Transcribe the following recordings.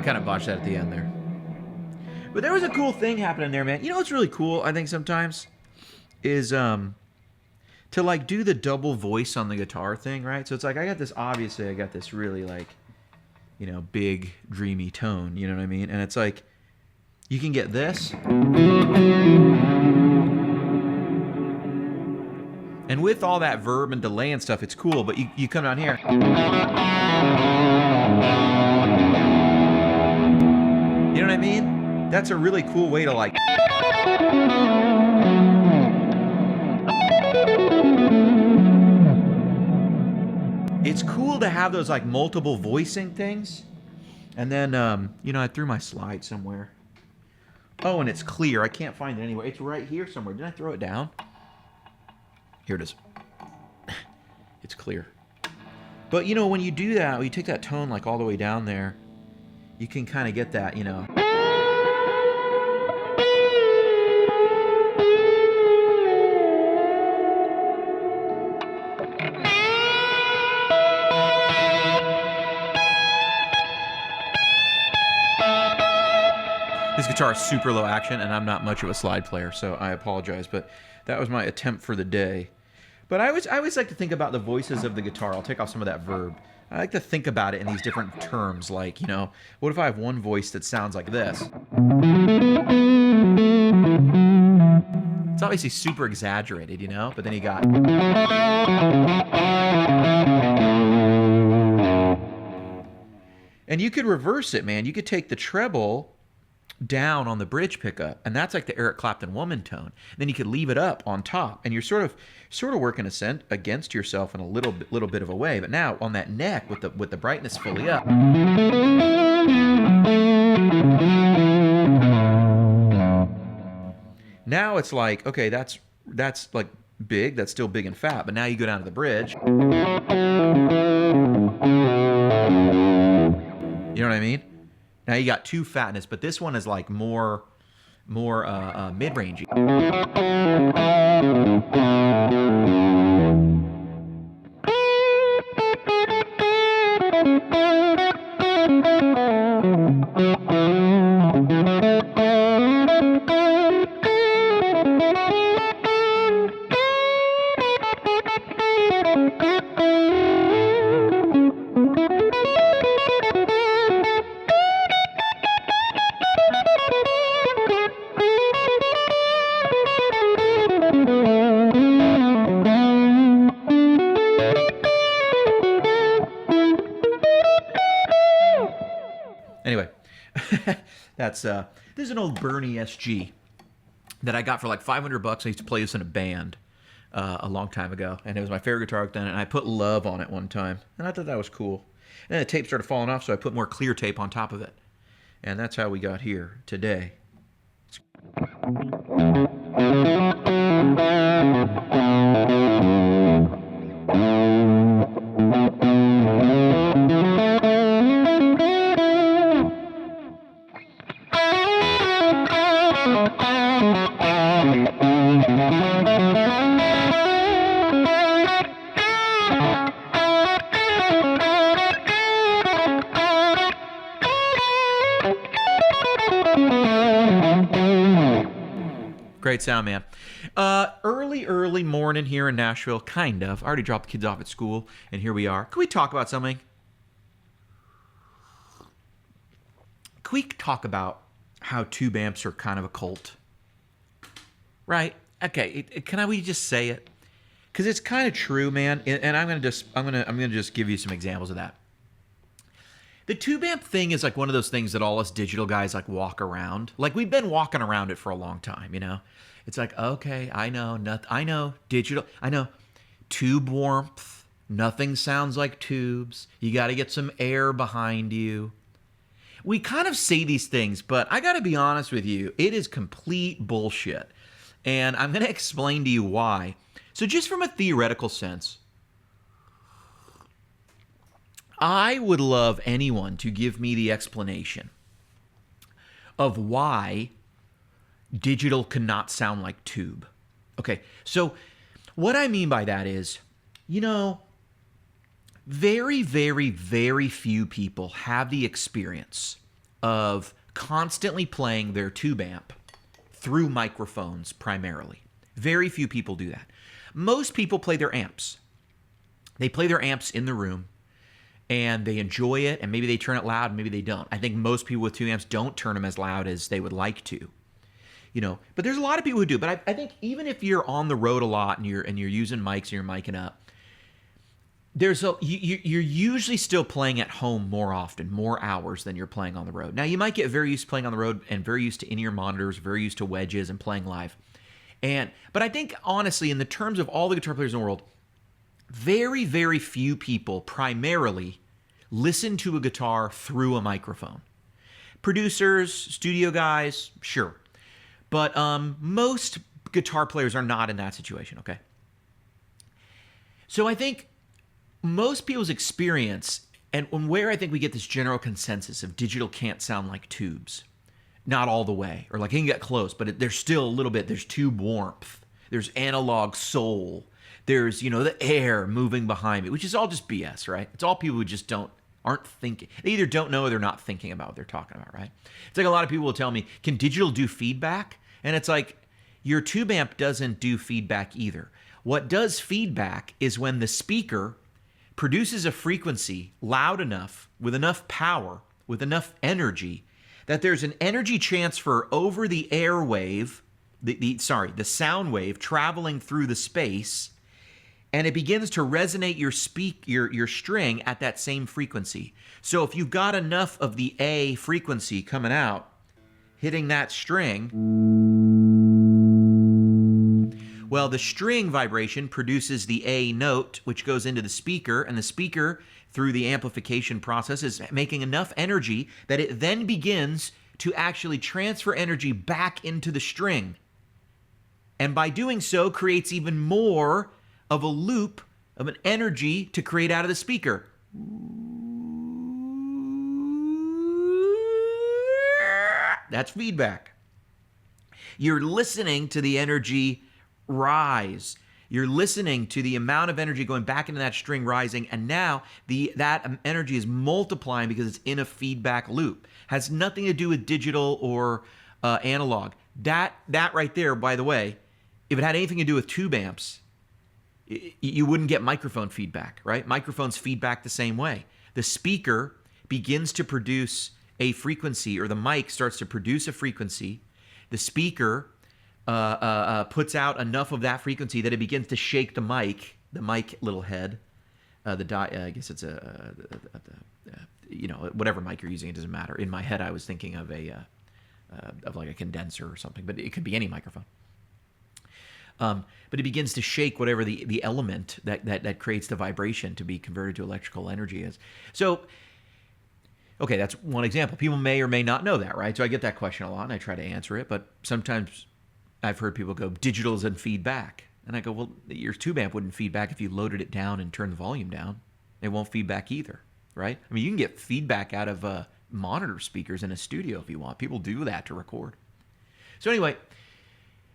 kind of botched that at the end there. But there was a cool thing happening there, man. You know what's really cool, I think, sometimes? Is to like do the double voice on the guitar thing, right? So it's like I got this really like, you know, big dreamy tone, you know what I mean? And it's like you can get this, and with all that verb and delay and stuff, it's cool. But you come down here, you know what I mean? That's a really cool way to like. It's cool to have those like multiple voicing things. And then, you know, I threw my slide somewhere. Oh, and it's clear. I can't find it anywhere. It's right here somewhere. Did I throw it down? Here it is. It's clear. But, you know, when you do that, when you take that tone like all the way down there, you can kind of get that, you know. This guitar is super low action, and I'm not much of a slide player, so I apologize, but that was my attempt for the day. But I always like to think about the voices of the guitar. I'll take off some of that verb. I like to think about it in these different terms, like, you know, what if I have one voice that sounds like this? It's obviously super exaggerated, you know, but then you got... And you could reverse it, man. You could take the treble down on the bridge pickup, and that's like the Eric Clapton woman tone. Then you could leave it up on top, and you're sort of working against yourself in a little bit of a way. But now on that neck with the brightness fully up, now it's like, okay, that's like big, that's still big and fat, but now you go down to the bridge. You know what I mean? Now you got two fatness, but this one is like more mid-rangey. Anyway, this is an old Bernie SG that I got for like $500. I used to play this in a band a long time ago, and it was my favorite guitar I've done, and I put love on it one time, and I thought that was cool. And then the tape started falling off, so I put more clear tape on top of it. And that's how we got here today. Great sound, man. Early morning here in Nashville, kind of. I already dropped the kids off at school, and here we are. Can we talk about something? Can we talk about how tube amps are kind of a cult? Right? Okay. Can we just say it? Because it's kind of true, man. And I'm gonna just give you some examples of that. The tube amp thing is like one of those things that all us digital guys like walk around. Like we've been walking around it for a long time, you know? It's like, okay, I know digital, I know tube warmth, nothing sounds like tubes. You got to get some air behind you. We kind of say these things, but I got to be honest with you, it is complete bullshit. And I'm going to explain to you why. So just from a theoretical sense, I would love anyone to give me the explanation of why digital cannot sound like tube. Okay, so what I mean by that is, you know, very, very, very few people have the experience of constantly playing their tube amp through microphones primarily. Very few people do that. Most people play their amps. They play their amps in the room and they enjoy it, and maybe they turn it loud, maybe they don't. I think most people with tube amps don't turn them as loud as they would like to. But there's a lot of people who do. But I think even if you're on the road a lot and you're using mics and you're micing up, you're usually still playing at home more often, more hours than you're playing on the road. Now, you might get very used to playing on the road and very used to in-ear monitors, very used to wedges and playing live. But I think, honestly, in the terms of all the guitar players in the world, very, very few people primarily listen to a guitar through a microphone. Producers, studio guys, sure. But most guitar players are not in that situation, okay? So I think most people's experience, and where I think we get this general consensus of digital can't sound like tubes, not all the way, or like it can get close, but there's still a little bit, there's tube warmth, there's analog soul, there's, the air moving behind me, which is all just BS, right? It's all people who just aren't thinking. They either don't know or they're not thinking about what they're talking about, right? It's like a lot of people will tell me, can digital do feedback? And it's like, your tube amp doesn't do feedback either. What does feedback is when the speaker produces a frequency loud enough, with enough power, with enough energy, that there's an energy transfer over the airwave, the sound wave traveling through the space, and it begins to resonate your string at that same frequency. So if you've got enough of the A frequency coming out, hitting that string, well, the string vibration produces the A note, which goes into the speaker, and the speaker, through the amplification process, is making enough energy that it then begins to actually transfer energy back into the string. And by doing so, creates even more of a loop of an energy to create out of the speaker. That's feedback. You're listening to the energy rise. You're listening to the amount of energy going back into that string rising, and now that energy is multiplying because it's in a feedback loop. Has nothing to do with digital or analog. That right there, by the way, if it had anything to do with tube amps, you wouldn't get microphone feedback, right? Microphones feedback the same way. The speaker begins to produce a frequency, or the mic starts to produce a frequency. The speaker puts out enough of that frequency that it begins to shake the mic little head. I guess it's whatever mic you're using, it doesn't matter. In my head, I was thinking of like a condenser or something, but it could be any microphone. But it begins to shake whatever the element that creates the vibration to be converted to electrical energy is. So, okay, that's one example. People may or may not know that, right? So I get that question a lot, and I try to answer it, but sometimes I've heard people go, digital isn't feedback. And I go, well, your tube amp wouldn't feedback if you loaded it down and turned the volume down. It won't feedback either, right? I mean, you can get feedback out of monitor speakers in a studio if you want. People do that to record. So anyway,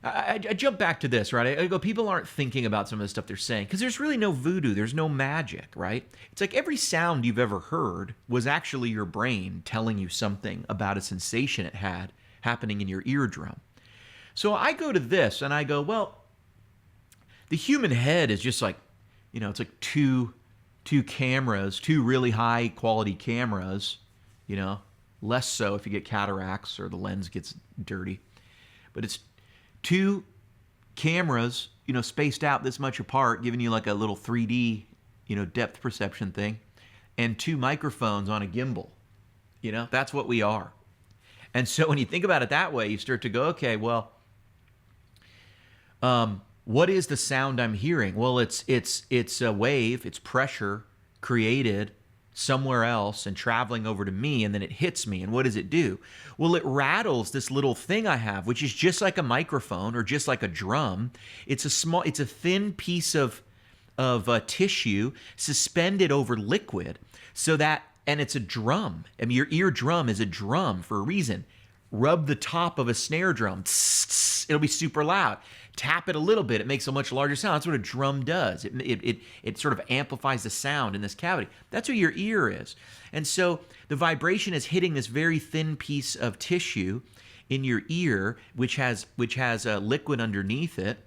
I jump back to this, right? I go, people aren't thinking about some of the stuff they're saying because there's really no voodoo. There's no magic, right? It's like every sound you've ever heard was actually your brain telling you something about a sensation it had happening in your eardrum. So I go to this and I go, well, the human head is just like, it's like two cameras, two really high quality cameras, less so if you get cataracts or the lens gets dirty. But it's two cameras, spaced out this much apart, giving you like a little 3D, depth perception thing, and two microphones on a gimbal. That's what we are. And so when you think about it that way, you start to go, okay, well, what is the sound I'm hearing? Well, it's a wave, it's pressure created somewhere else and traveling over to me, and then it hits me. And what does it do? Well, it rattles this little thing I have, which is just like a microphone or just like a drum. It's a thin piece of tissue suspended over liquid, and it's a drum. I mean, your eardrum is a drum for a reason. Rub the top of a snare drum. Tss, tss, it'll be super loud. Tap it a little bit. It makes a much larger sound. That's what a drum does. It sort of amplifies the sound in this cavity. That's what your ear is. And so the vibration is hitting this very thin piece of tissue in your ear, which has a liquid underneath it.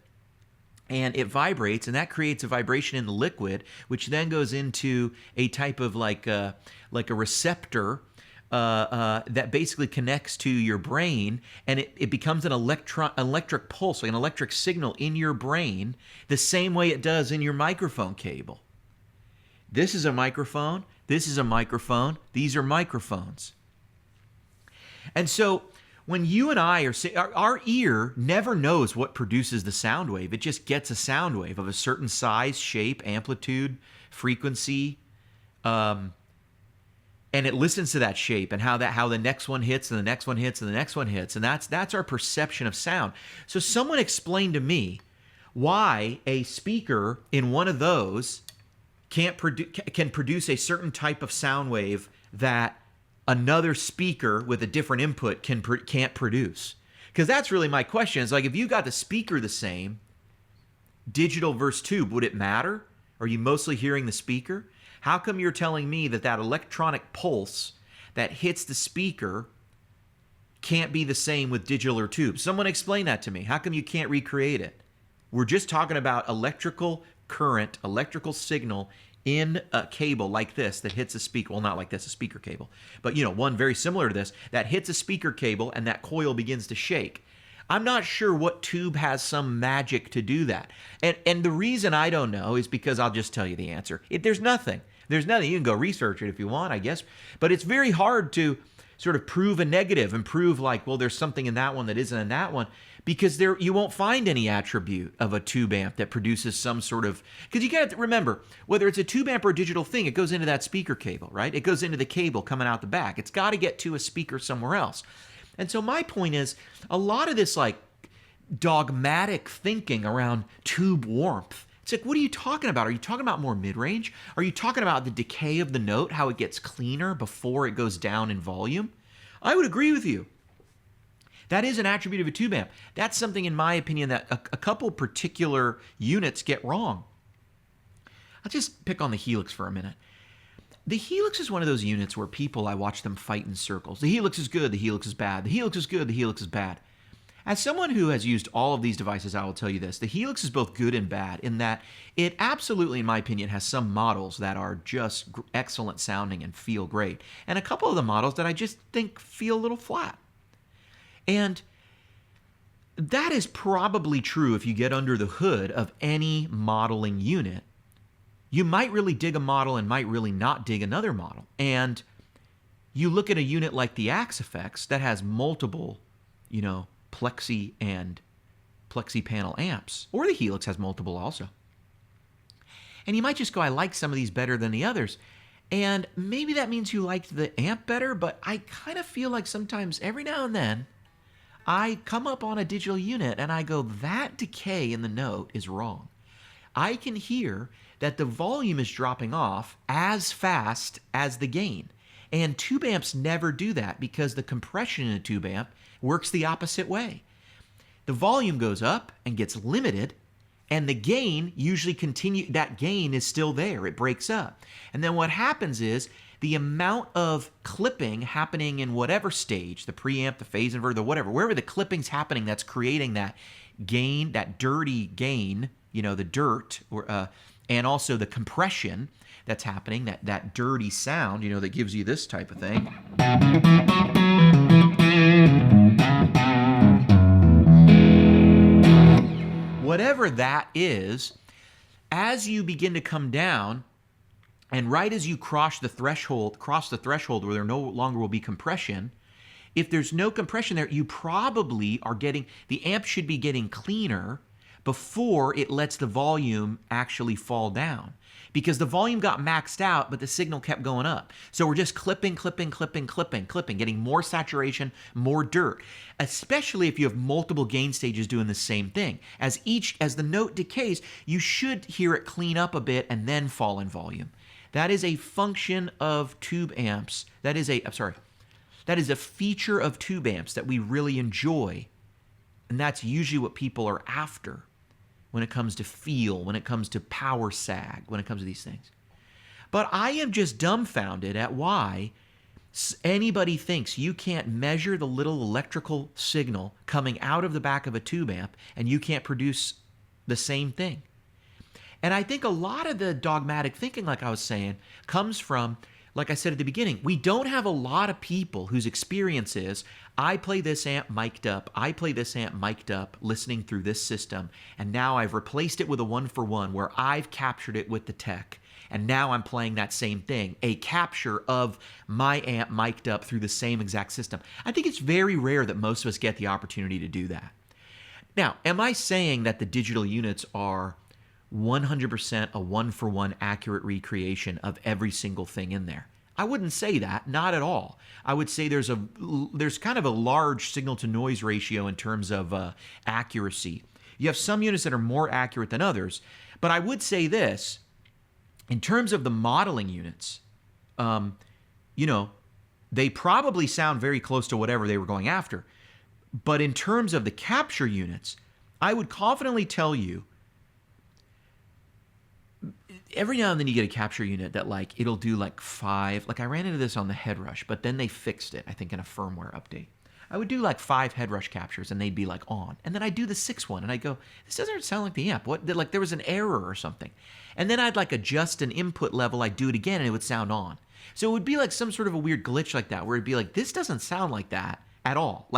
And it vibrates, and that creates a vibration in the liquid, which then goes into a type of like a receptor that basically connects to your brain, and it becomes an electric pulse, like an electric signal in your brain, the same way it does in your microphone cable. This is a microphone. This is a microphone. These are microphones. And so when you and I are saying, our ear never knows what produces the sound wave. It just gets a sound wave of a certain size, shape, amplitude, frequency, and it listens to that shape and how the next one hits and the next one hits and the next one hits, and that's our perception of sound. So someone explained to me why a speaker in one of those can produce a certain type of sound wave that another speaker with a different input can't produce. Because that's really my question. It's like, if you got the speaker the same, digital versus tube, would it matter? Are you mostly hearing the speaker? How come you're telling me that electronic pulse that hits the speaker can't be the same with digital or tube? Someone explain that to me. How come you can't recreate it? We're just talking about electrical current, electrical signal in a cable like this that hits a speaker. Well, not like this, a speaker cable, but one very similar to this that hits a speaker cable and that coil begins to shake. I'm not sure what tube has some magic to do that. And the reason I don't know is because I'll just tell you the answer. There's nothing. There's nothing. You can go research it if you want, I guess. But it's very hard to sort of prove a negative and prove like, well, there's something in that one that isn't in that one, because you won't find any attribute of a tube amp that produces some sort of, because you got to remember, whether it's a tube amp or a digital thing, it goes into that speaker cable, right? It goes into the cable coming out the back. It's got to get to a speaker somewhere else. And so my point is, a lot of this like dogmatic thinking around tube warmth, it's like, what are you talking about? Are you talking about more mid-range? Are you talking about the decay of the note, how it gets cleaner before it goes down in volume? I would agree with you. That is an attribute of a tube amp. That's something, in my opinion, that a couple particular units get wrong. I'll just pick on the Helix for a minute. The Helix is one of those units where I watch them fight in circles. The Helix is good, the Helix is bad. The Helix is good, the Helix is bad. As someone who has used all of these devices, I will tell you this. The Helix is both good and bad in that it absolutely, in my opinion, has some models that are just excellent sounding and feel great. And a couple of the models that I just think feel a little flat. And that is probably true if you get under the hood of any modeling unit. You might really dig a model and might really not dig another model. And you look at a unit like the Axe Effects that has multiple, plexi and plexi panel amps, or the Helix has multiple also. And you might just go, I like some of these better than the others. And maybe that means you liked the amp better, but I kind of feel like sometimes every now and then I come up on a digital unit and I go, that decay in the note is wrong. I can hear that the volume is dropping off as fast as the gain. And tube amps never do that because the compression in a tube amp works the opposite way. The volume goes up and gets limited, and the gain usually that gain is still there. It breaks up. And then what happens is the amount of clipping happening in whatever stage, the preamp, the phase inverter, wherever the clipping's happening that's creating that gain, that dirty gain, the dirt, and also the compression that's happening, that dirty sound, that gives you this type of thing. Whatever that is, as you begin to come down, and right as you cross the threshold where there no longer will be compression, if there's no compression there, you probably are the amp should be getting cleaner before it lets the volume actually fall down. Because the volume got maxed out, but the signal kept going up. So we're just clipping, getting more saturation, more dirt. Especially if you have multiple gain stages doing the same thing. As the note decays, you should hear it clean up a bit and then fall in volume. That is a function of tube amps. That is a feature of tube amps that we really enjoy. And that's usually what people are after when it comes to feel, when it comes to power sag, when it comes to these things. But I am just dumbfounded at why anybody thinks you can't measure the little electrical signal coming out of the back of a tube amp and you can't produce the same thing. And I think a lot of the dogmatic thinking, like I was saying, comes from, like I said at the beginning, we don't have a lot of people whose experience is, I play this amp mic'd up, I play this amp mic'd up, listening through this system, and now I've replaced it with a 1-for-1 where I've captured it with the tech, and now I'm playing that same thing, a capture of my amp mic'd up through the same exact system. I think it's very rare that most of us get the opportunity to do that. Now, am I saying that the digital units are 100% a 1-for-1 accurate recreation of every single thing in there? I wouldn't say that, not at all. I would say there's kind of a large signal to noise ratio in terms of accuracy. You have some units that are more accurate than others, but I would say this, in terms of the modeling units, they probably sound very close to whatever they were going after. But in terms of the capture units, I would confidently tell you, every now and then you get a capture unit that it'll do 5, I ran into this on the head rush, but then they fixed it, I think in a firmware update. I would do 5 head rush captures and they'd be on. And then I'd do the 6th one and I'd go, this doesn't sound like the amp. What, there was an error or something. And then I'd adjust an input level, I'd do it again and it would sound on. So it would be some sort of a weird glitch like that where it'd be this doesn't sound like that at all.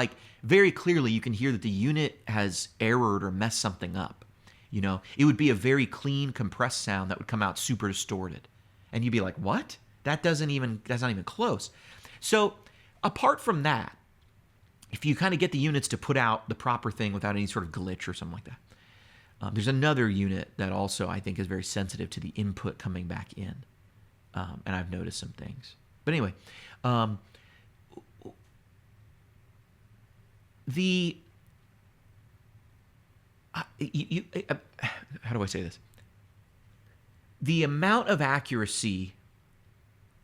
Very clearly you can hear that the unit has errored or messed something up. It would be a very clean, compressed sound that would come out super distorted. And you'd be like, what? That's not even close. So apart from that, if you kind of get the units to put out the proper thing without any sort of glitch or something like that, there's another unit that also I think is very sensitive to the input coming back in. And I've noticed some things. But anyway, how do I say this? The amount of accuracy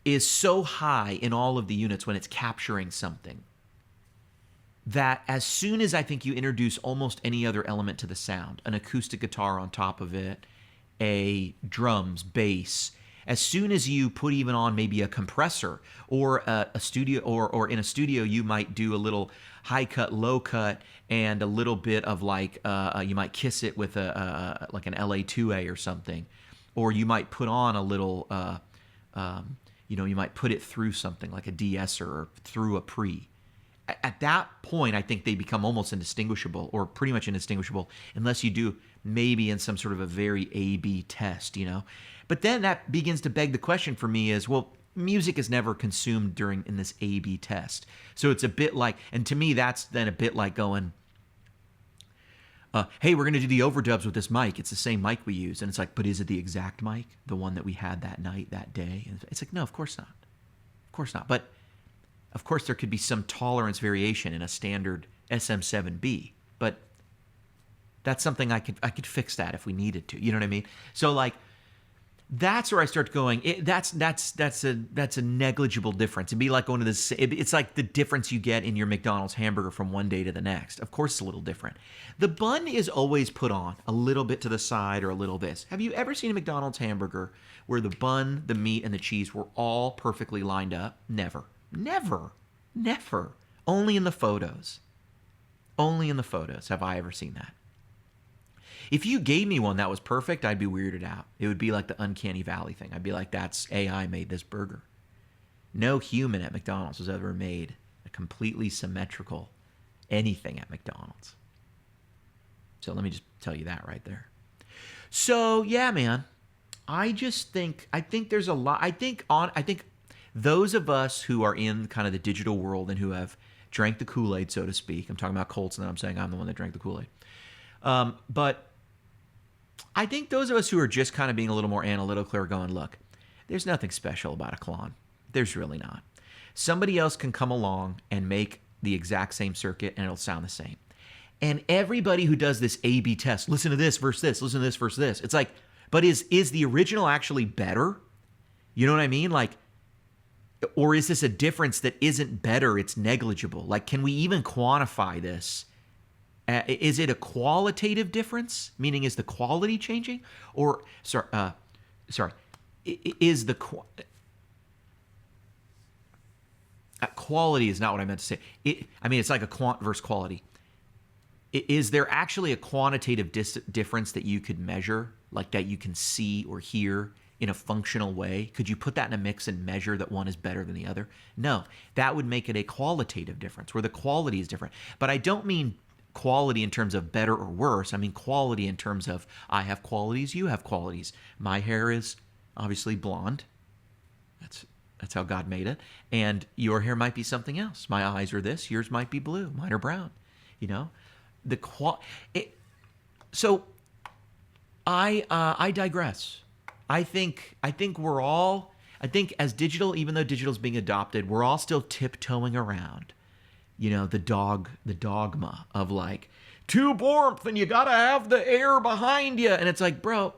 is so high in all of the units when it's capturing something that as soon as I think you introduce almost any other element to the sound, an acoustic guitar on top of it, a drums, bass, as soon as you put even on maybe a compressor or a studio, or in a studio you might do a little high cut, low cut, and a little bit of you might kiss it with an LA2A or something, or you might put on a little, you might put it through something like a de-esser or through a pre. At that point, I think they become almost indistinguishable, or pretty much indistinguishable, unless you do maybe in some sort of a very A/B test, But then that begins to beg the question for me is, well, music is never consumed in this A/B test. So it's a bit and to me, that's then a bit like going, hey, we're going to do the overdubs with this mic. It's the same mic we use. And it's but is it the exact mic? The one that we had that night, that day? And it's no, of course not. Of course not. But of course, there could be some tolerance variation in a standard SM7B, but that's something I could fix that if we needed to. You know what I mean? So that's where I start going. That's a negligible difference. It'd be like going to this. It's like the difference you get in your McDonald's hamburger from one day to the next. Of course, it's a little different. The bun is always put on a little bit to the side or a little this. Have you ever seen a McDonald's hamburger where the bun, the meat, and the cheese were all perfectly lined up? Never. Never. Never. Only in the photos. Only in the photos have I ever seen that. If you gave me one that was perfect, I'd be weirded out. It would be like the uncanny valley thing. I'd be like, that's AI made this burger. No human at McDonald's has ever made a completely symmetrical anything at McDonald's. So let me just tell you that right there. So yeah, man, I think there's a lot. I think those of us who are in kind of the digital world and who have drank the Kool-Aid, so to speak. I'm talking about Colts, and then I'm saying I'm the one that drank the Kool-Aid. But I think those of us who are just kind of being a little more analytical are going, look, there's nothing special about a clone. There's really not. Somebody else can come along and make the exact same circuit and it'll sound the same. And everybody who does this A/B test, listen to this versus this, listen to this versus this. It's but is the original actually better? You know what I mean? Or is this a difference that isn't better? It's negligible. Like, can we even quantify this? Is it a qualitative difference? Meaning, is the quality changing? Or, sorry, is the quality is not what I meant to say. It's like a quant versus quality. Is there actually a quantitative difference that you could measure, like that you can see or hear in a functional way? Could you put that in a mix and measure that one is better than the other? No, that would make it a qualitative difference where the quality is different. But I don't mean quality in terms of better or worse. I mean quality in terms of I have qualities, you have qualities. My hair is obviously blonde. That's how God made it. And your hair might be something else. My eyes are this, yours might be blue, mine are brown. You know, so I digress. I think as digital, even though digital is being adopted, we're all still tiptoeing around, the dogma of like tube warmth and you gotta have the air behind you. And it's like, bro,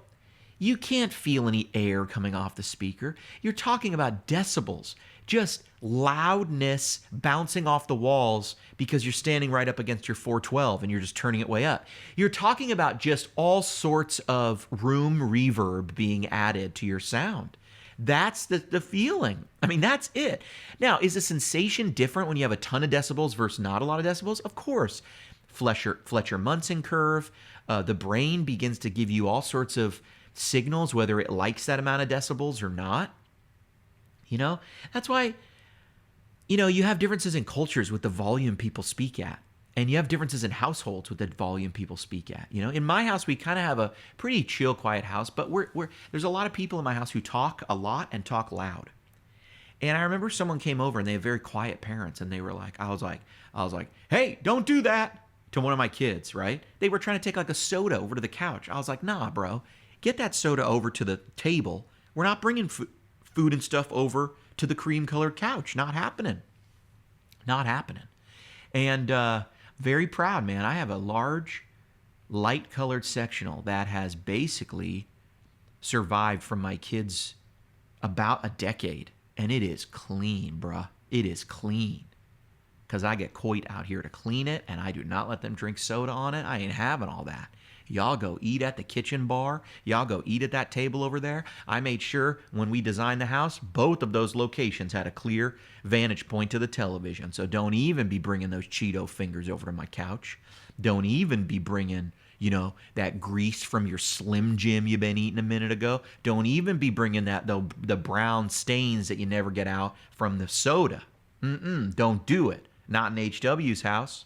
you can't feel any air coming off the speaker. You're talking about decibels, just loudness bouncing off the walls because you're standing right up against your 412 and you're just turning it way up. You're talking about just all sorts of room reverb being added to your sound. That's the feeling. I mean, that's it. Now, is the sensation different when you have a ton of decibels versus not a lot of decibels? Of course. Fletcher-Munson curve, the brain begins to give you all sorts of signals, whether it likes that amount of decibels or not. That's why, you have differences in cultures with the volume people speak at. And you have differences in households with the volume people speak at. In my house, we kind of have a pretty chill, quiet house, but there's a lot of people in my house who talk a lot and talk loud. And I remember someone came over and they have very quiet parents, and they were like, I was like, hey, don't do that to one of my kids, right? They were trying to take like a soda over to the couch. I was like, nah, bro, get that soda over to the table. We're not bringing food and stuff over to the cream-colored couch. Not happening. Not happening. And very proud, man. I have a large, light-colored sectional that has basically survived from my kids about a decade. And it is clean, bruh. It is clean. Because I get Coit out here to clean it, and I do not let them drink soda on it. I ain't having all that. Y'all go eat at the kitchen bar. Y'all go eat at that table over there. I made sure when we designed the house, both of those locations had a clear vantage point to the television. So don't even be bringing those Cheeto fingers over to my couch. Don't even be bringing, that grease from your Slim Jim you've been eating a minute ago. Don't even be bringing the brown stains that you never get out from the soda. Don't do it. Not in HW's house.